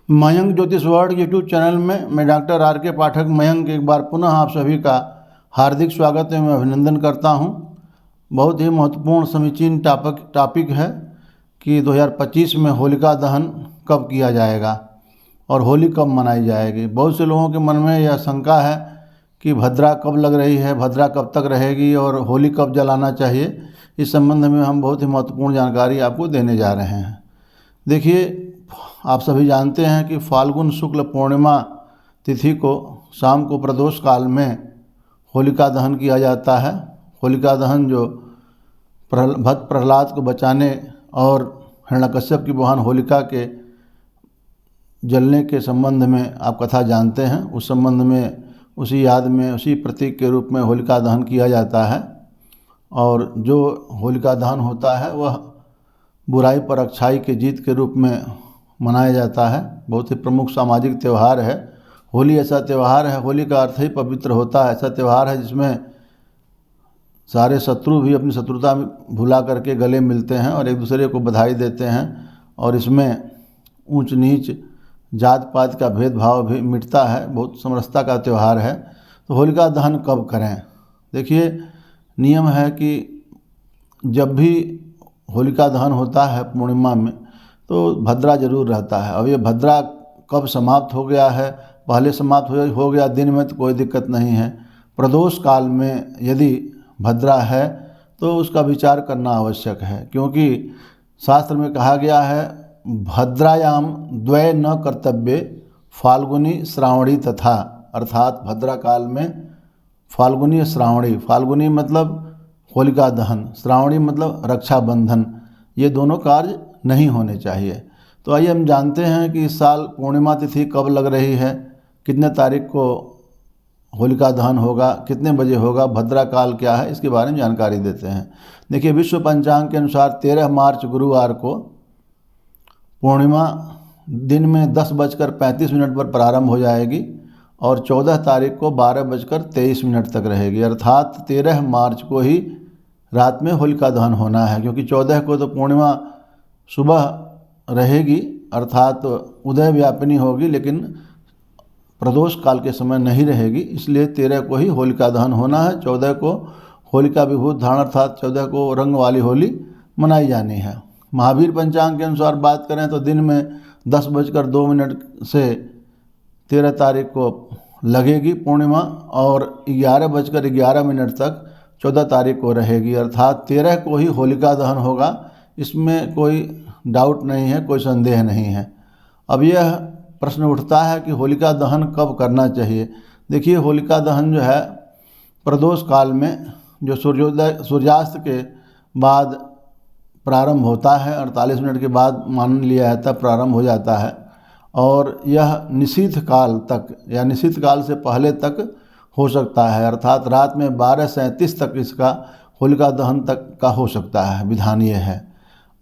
मयंक ज्योतिष world YouTube channel में मैं डॉक्टर आर के पाठक मयंक एक बार पुनः आप सभी का हार्दिक स्वागत एवं अभिनंदन करता हूं। बहुत ही महत्वपूर्ण समीचीन टॉपिक है कि 2025 में होलिका दहन कब किया जाएगा और होली कब मनाई जाएगी। बहुत से लोगों के मन में यह शंका है कि भद्रा कब लग रही है, भद्रा कब तक रहेगी और होली कब जलाना चाहिए। इस संबंध में हम बहुत ही महत्वपूर्ण जानकारी आपको देने जा रहे हैं। देखिए, आप सभी जानते हैं कि फाल्गुन शुक्ल पूर्णिमा तिथि को शाम को प्रदोष काल में होलिका दहन किया जाता है। होलिका दहन जो भक्त प्रहलाद को बचाने और हिरण्यकश्यप की बहन होलिका के जलने के संबंध में आप कथा जानते हैं। उस संबंध में, उसी याद में, उसी प्रतीक के रूप में होलिका दहन किया जाता है। और जो होलिका दहन होता है वह बुराई पर अच्छाई के जीत के रूप में मनाया जाता है। बहुत ही प्रमुख सामाजिक त्यौहार है। होली ऐसा त्यौहार है, होली का अर्थ ही पवित्र होता है। ऐसा त्यौहार है जिसमें सारे शत्रु भी अपनी शत्रुता भुला करके गले मिलते हैं और एक दूसरे को बधाई देते हैं। और इसमें ऊंच नीच जात पात का भेदभाव भी मिटता है। बहुत समरसता का त्यौहार है। तो होलिका दहन कब करें? देखिए, नियम है कि जब भी होलिका दहन होता है पूर्णिमा में तो भद्रा जरूर रहता है। अब ये भद्रा कब समाप्त हो गया है, पहले समाप्त हो गया दिन में तो कोई दिक्कत नहीं है। प्रदोष काल में यदि भद्रा है तो उसका विचार करना आवश्यक है, क्योंकि शास्त्र में कहा गया है भद्रायाम द्वय न कर्तव्य फाल्गुनी श्रावणी तथा। अर्थात भद्रा काल में फाल्गुनी श्रावणी, फाल्गुनी मतलब होलिका दहन, श्रावणी मतलब रक्षाबंधन, ये दोनों कार्य नहीं होने चाहिए। तो आइए हम जानते हैं कि इस साल पूर्णिमा तिथि कब लग रही है, कितने तारीख को होलिका दहन होगा, कितने बजे होगा, भद्रा काल क्या है, इसके बारे में जानकारी देते हैं। देखिए, विश्व पंचांग के अनुसार 13 मार्च गुरुवार को पूर्णिमा दिन में 10:35 पर प्रारंभ हो जाएगी और 14 तारीख को 12:23 तक रहेगी। अर्थात 13 मार्च को ही रात में होलिका दहन होना है, क्योंकि 14 को तो पूर्णिमा सुबह रहेगी, अर्थात उदय व्यापिनी होगी, लेकिन प्रदोष काल के समय नहीं रहेगी। इसलिए 13 को ही होलिका दहन होना है। 14 को होलिका विभूत धारण, अर्थात 14 को रंग वाली होली मनाई जानी है। महावीर पंचांग के अनुसार बात करें तो दिन में 10:02 से 13 तारीख को लगेगी पूर्णिमा और 11:11 तक 14 तारीख को रहेगी। अर्थात 13 को ही होलिका दहन होगा। इसमें कोई डाउट नहीं है, कोई संदेह नहीं है। अब यह प्रश्न उठता है कि होलिका दहन कब करना चाहिए। देखिए, होलिका दहन जो है प्रदोष काल में जो सूर्यास्त के बाद प्रारंभ होता है, 48 मिनट के बाद मान लिया जाता है प्रारंभ हो जाता है और यह निशीथ काल तक या निशीथ काल से पहले तक हो सकता है। अर्थात रात में 12:37 तक इसका होलिका दहन तक का हो सकता है, विधान ये है।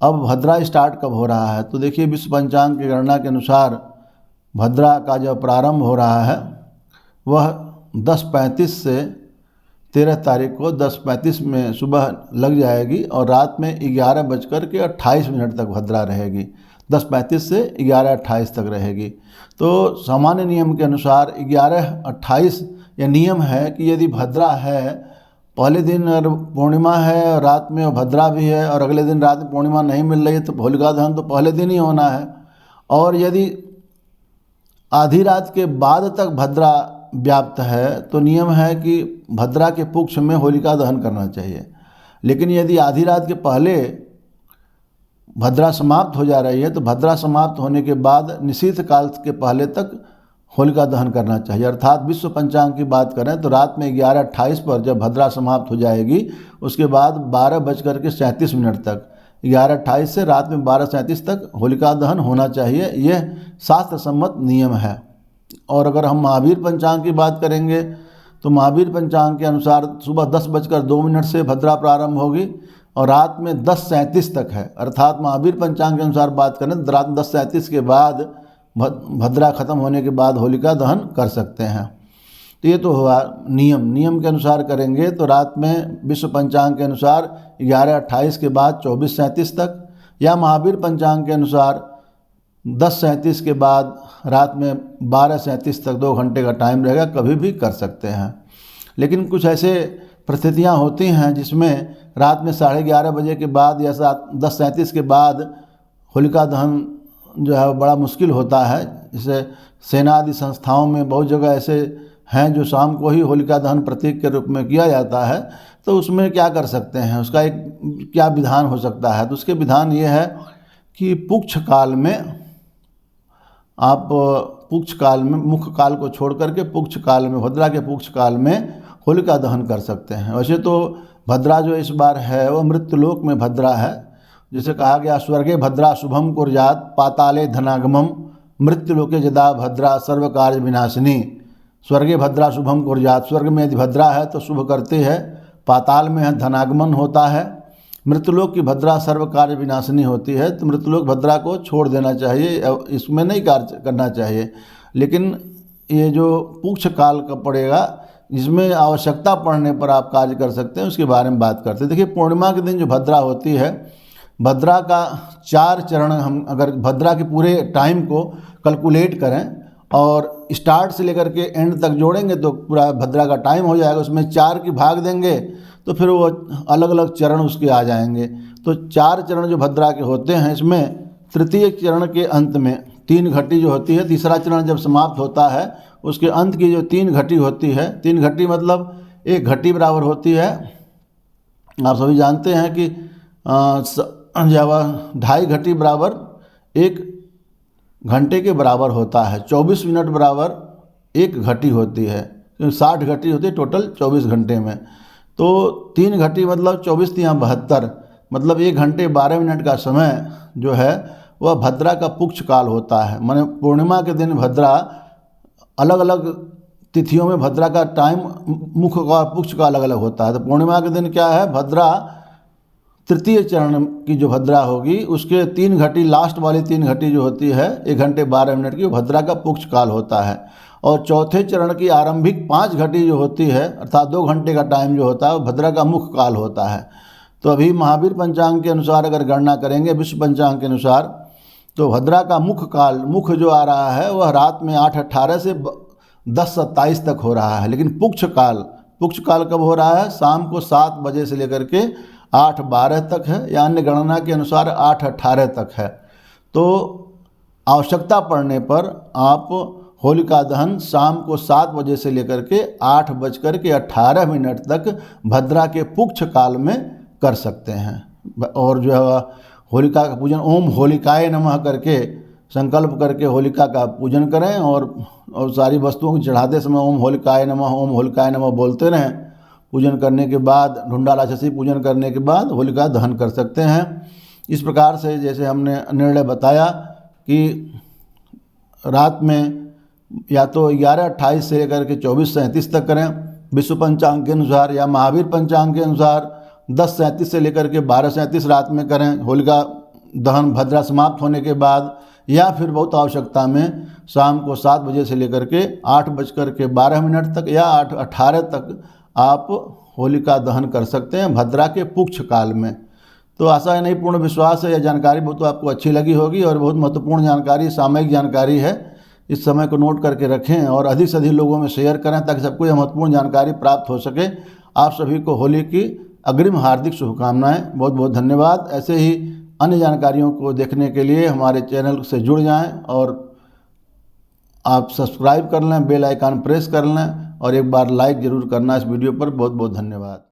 अब भद्रा स्टार्ट कब हो रहा है? तो देखिए, विश्व पंचांग की गणना के अनुसार भद्रा का जो प्रारंभ हो रहा है वह 10:35 से 13 तारीख को 10:35 में सुबह लग जाएगी और रात में 11:28 तक भद्रा रहेगी। 10:35 से 11:28 तक रहेगी। तो सामान्य नियम के अनुसार 11:28 यह नियम है कि यदि भद्रा है, पहले दिन पूर्णिमा है और रात में भद्रा भी है और अगले दिन रात में पूर्णिमा नहीं मिल रही है तो होलिका दहन तो पहले दिन ही होना है। और यदि आधी रात के बाद तक भद्रा व्याप्त है तो नियम है कि भद्रा के पुक्ष में होलिका दहन करना चाहिए। लेकिन यदि आधी रात के पहले भद्रा समाप्त हो जा रही है तो भद्रा समाप्त होने के बाद निशीथ काल के पहले तक होलिका दहन करना चाहिए। अर्थात विश्व पंचांग की बात करें तो रात में 11:28 पर जब भद्रा समाप्त हो जाएगी उसके बाद 12:37 तक, 11:28 से रात में 12:37 तक होलिका दहन होना चाहिए। यह शास्त्र सम्मत नियम है। और अगर हम महावीर पंचांग की बात करेंगे तो महावीर पंचांग के अनुसार सुबह 10:02 से भद्रा प्रारंभ होगी और रात में 10:37 तक है। अर्थात महावीर पंचांग के अनुसार बात करें तो रात 10:37 के बाद भद्रा खत्म होने के बाद होलिका दहन कर सकते हैं। तो ये तो हुआ नियम के अनुसार करेंगे तो रात में विश्व पंचांग के अनुसार 11:28 के बाद 24:37 तक, या महावीर पंचांग के अनुसार 10:37 के बाद रात में 12:37 तक 2 घंटे का टाइम रहेगा, कभी भी कर सकते हैं। लेकिन कुछ ऐसे परिस्थितियाँ होती हैं जिसमें रात में 11:30 बजे के बाद या 10:37 के बाद होलिका दहन जो है बड़ा मुश्किल होता है। जैसे सेना आदि संस्थाओं में बहुत जगह ऐसे हैं जो शाम को ही होलिका दहन प्रतीक के रूप में किया जाता है, तो उसमें क्या कर सकते हैं, उसका एक क्या विधान हो सकता है। तो उसके विधान ये है कि पुक्ष काल में आप मुख्य काल को छोड़ करके पुक्ष काल में, भद्रा के पुक्ष काल में होलिका दहन कर सकते हैं। वैसे तो भद्रा जो इस बार है वो मृत्युलोक में भद्रा है। जिसे कहा गया स्वर्गे भद्रा शुभम कुर्यात पाताले धनागमम मृत्युलोके जदा भद्रा सर्व कार्य विनाशिनी। स्वर्गे भद्रा शुभम कुर्यात, स्वर्ग में यदि भद्रा है तो शुभ करते हैं, पाताल में है धनागमन होता है, मृत्युलोक की भद्रा सर्व कार्य विनाशिनी होती है। तो मृत्युलोक भद्रा को छोड़ देना चाहिए, इसमें नहीं कार्य करना चाहिए। लेकिन ये जो पुक्ष काल का पड़ेगा, इसमें आवश्यकता पड़ने पर आप कार्य कर सकते हैं, उसके बारे में बात करते हैं। देखिए, पूर्णिमा के दिन जो भद्रा होती है, भद्रा का 4 चरण, हम अगर भद्रा के पूरे टाइम को कैलकुलेट करें और स्टार्ट से लेकर के एंड तक जोड़ेंगे तो पूरा भद्रा का टाइम हो जाएगा। उसमें 4 की भाग देंगे तो फिर वो अलग अलग चरण उसके आ जाएंगे। तो 4 चरण जो भद्रा के होते हैं, इसमें तृतीय चरण के अंत में 3 घटी जो होती है, तीसरा चरण जब समाप्त होता है उसके अंत की जो 3 घटी होती है, 3 घटी मतलब 1 घटी बराबर होती है। आप सभी जानते हैं कि जब 2.5 घटी बराबर 1 घंटे के बराबर होता है, 24 मिनट बराबर 1 घटी होती है, 60 घटी होती है टोटल 24 घंटे में। तो 3 घटी मतलब 24 × 72, मतलब 1 घंटे 12 मिनट का समय जो है वह भद्रा का पुक्ष काल होता है। माने पूर्णिमा के दिन भद्रा, अलग अलग तिथियों में भद्रा का टाइम मुख्य का पुक्ष का अलग अलग होता है। तो पूर्णिमा के दिन क्या है, भद्रा तृतीय चरण की जो भद्रा होगी उसके 3 घटी, लास्ट वाली 3 घटी जो होती है 1 घंटे 12 मिनट की, वो भद्रा का पुक्ष काल होता है। और चौथे चरण की आरंभिक 5 घटी जो होती है, अर्थात 2 घंटे का टाइम जो होता है, वो भद्रा का मुख्य काल होता है। तो अभी महावीर पंचांग के अनुसार अगर गणना करेंगे, विश्व पंचांग के अनुसार, तो भद्रा का मुख्य काल, मुख्य जो आ रहा है वह रात में 8:18 से 10:27 तक हो रहा है। लेकिन पुक्ष काल कब हो रहा है, शाम को 7 बजे से लेकर के 8:12 तक है, या अन्य गणना के अनुसार 8:18 तक है। तो आवश्यकता पड़ने पर आप होलिका दहन शाम को 7 बजे से लेकर के 8:18 तक भद्रा के पुक्ष काल में कर सकते हैं। और जो है होलिका का पूजन ओम होलिकाय नमः करके संकल्प करके होलिका का पूजन करें, और सारी वस्तुओं को चढ़ाते समय ओम होलिकाय नमः बोलते रहें। पूजन करने के बाद, ढूंढा राक्षसी पूजन करने के बाद होलिका दहन कर सकते हैं। इस प्रकार से जैसे हमने निर्णय बताया कि रात में या तो 11:28 से लेकर के 24:37 तक करें विश्व पंचांग के अनुसार, या महावीर पंचांग के अनुसार 10:37 से लेकर के 12:37 रात में करें होलिका दहन भद्रा समाप्त होने के बाद, या फिर बहुत आवश्यकता में शाम को 7 बजे से लेकर के 8:12 तक या 8:18 तक आप होलिका दहन कर सकते हैं भद्रा के पुक्ष काल में। तो आशा है, नहीं पूर्ण विश्वास है, यह जानकारी बहुत आपको अच्छी लगी होगी और बहुत महत्वपूर्ण जानकारी, सामयिक जानकारी है। इस समय को नोट करके रखें और अधिक से अधिक लोगों में शेयर करें ताकि सबको यह महत्वपूर्ण जानकारी प्राप्त हो सके। आप सभी को होली की अग्रिम हार्दिक शुभकामनाएं। बहुत बहुत धन्यवाद। ऐसे ही अन्य जानकारियों को देखने के लिए हमारे चैनल से जुड़ जाएं और आप सब्सक्राइब कर लें, बेल आइकन प्रेस कर लें और एक बार लाइक ज़रूर करना इस वीडियो पर। बहुत बहुत धन्यवाद।